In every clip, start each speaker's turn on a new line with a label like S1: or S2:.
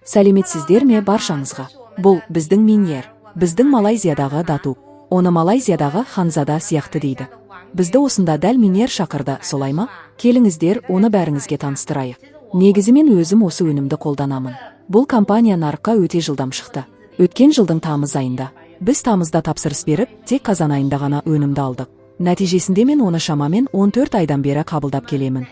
S1: Сәлеметсіздер ме баршаңызға? Бұл біздің Миньер, біздің Малайзиядағы Дату. Оны Малайзиядағы Ханзада сияқты дейді. Бізді осында дәл Миньер шақырды, солай ма? Келіңіздер, оны бәріңізге таныстырайық. Негізі мен өзім осы өнімді қолданамын. Бұл компания нарыққа өте жылдам шықты. Өткен жылдың тамыз айында. Біз тамызда тапсырыс беріп, тек қазан айында ғана өнімді алдық. Нәтижесінде мен оны шамамен 14 айдан бері қабылдап келемін.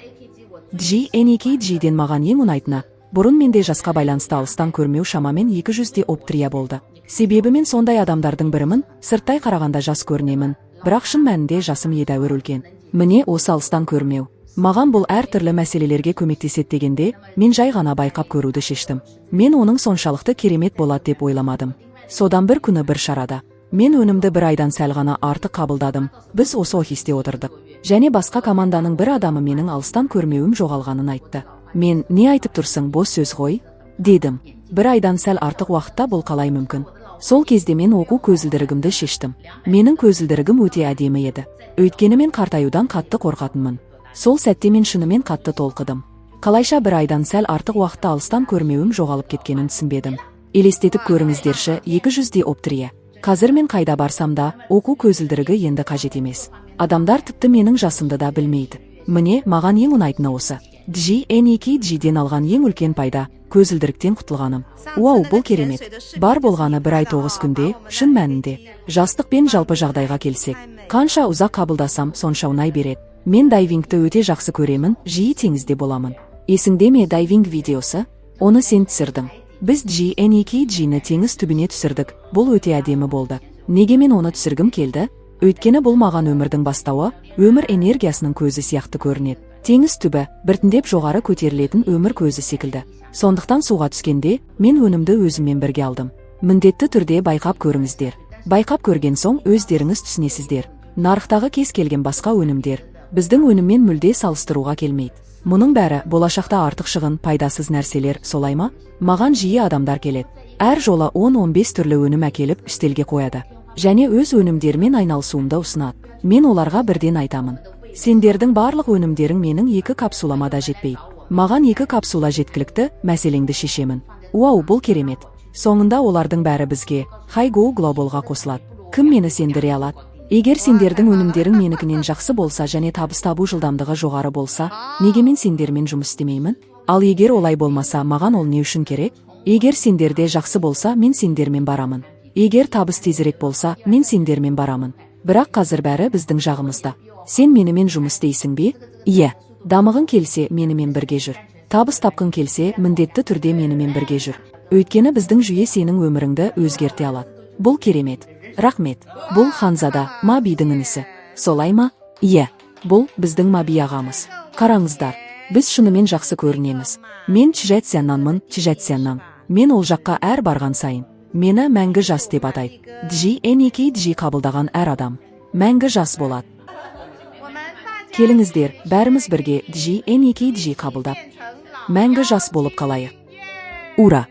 S1: NEKG-ден маған ең ұнайтыны, бұрын менде жасқа байланысты алыстан көрмеу шамамен 200 диоптрия болды. Себебі мен сондай адамдардың бірімін, сырттай қарағанда жас көрінемін, бірақ шын мәнінде жасым едәуір үлкен. Міне осы алыстан көрмеу. Маған бұл әртүрлі мәселелерге көмектеседі дегенде, мен жай ғана байқап көруді шештім. Мен оның соншалықты керемет болады деп ойламадым. Содан бір күні бір шарада. Мен өнімді бір айдан сәл ғана артық қабылдадым. Біз осы офисте отырдық. Және басқа команданың бір адамы менің алыстан көрмеуім жоғалғанын айтты. Мен, не айтып тұрсың, бос сөз ғой, дедім. Бір айдан сәл артық уақытта бұл қалай мүмкін? Сол кезде мен оқу көзілдірігімді шештім. Менің көзілдірігім өте әдемі еді. Өйткені мен қартаюдан қатты қорқатынмын. Сол сәтте мен шынымен қатты толқыдым. Қалайша бір айдан сәл артық уақытта алыстан көрмеуім жоғалып кеткенін түсінбедім. Елестетіп көріңіздерші, 200 диоптрия. Қазір мен қайда барсам да, оқу көзілдірігі енді қажет емес. Адамдар тіпті менің жасымды да білмейді. Міне, маған ең ұнайтыны осы. NEKG-ден алған ең үлкен пайда, көзілдіріктен құтылғаным. Уау, бұл керемет. Бар болғаны бір ай 9 күнде, шын мәнінде. Жастық пен жалпы жағдайға келсек, қанша ұзақ қабылдасам, сонша ұнай береді. Мен дайвингті өте жақсы көремін, жиі теңізде боламын. Есіңде ме дайвинг видеосы? Оны сен түсірдің. Біз NEKG-ні теңіз түбіне түсірдік, бұл өте әдемі болды. Неге мен оны түсіргім келді? Өйткені бұл маған өмірдің бастауы, өмір энергиясының көзі сияқты көрінеді. Теңіз түбі, біртіндеп жоғары көтерілетін өмір көзі секілді. Сондықтан суға түскенде, мен өнімді өзіммен бірге алдым. Міндетті түрде байқап көріңіздер. Байқап көрген соң өздеріңіз түсінесіздер. Нарықтағы кез келген басқа өнімдер біздің өніммен мүлде салыстыруға келмейді. Мұның бәрі болашақта артық шығын, пайдасыз нәрселер, солай ма? Маған жиі адамдар келеді. Әр жолы 10-15 түрлі өнім әкеліп үстелге қояды. Және өз өнімдермен айналысуымды ұсынады. Мен оларға бірден айтамын. Сендердің барлық өнімдерің менің 2 капсулама да жетпейді. Маған 2 капсула жеткілікті, мәселеңді шешемін. Уау, бұл керемет. Соңында олардың бәрі бізге, Hi-Go Globalға қосылады. Кім мені сендіре алады? Егер сендердің өнімдерің менікінен жақсы болса және табыс табу жылдамдығы жоғары болса, неге мен сендермен жұмыс істемеймін? Ал егер олай болмаса, маған ол не үшін керек? Егер сендерде жақсы болса, мен сендермен барамын. Егер табыс тезірек болса, мен сендермен барамын. Бірақ қазір бәрі біздің жағымызда. Сен менімен жұмыс істейсің бе? Иә. Дамығың келсе, менімен бірге жүр. Табыс тапқың келсе, міндетті түрде менімен бірге жүр. Өйткені біздің жүйе сенің өміріңді өзгерте алады. Бұл керемет. Рахмет. Бұл Ханзада, Мабидің інісі. Солай ма? Иә. Бұл біздің Маби ағамыз. Қараңыздар, біз шынымен жақсы көрінеміз. Мен Чжэцзяннанмын, Чжэцзяннан. Мен ол жаққа әр барған сайын мені мәңгі жас деп атайды. NEKG қабылдаған әр адам мәңгі жас болады. Келіңіздер, бәріміз бірге NEKG қабылдап мәңгі жас болып қалайық. Ура!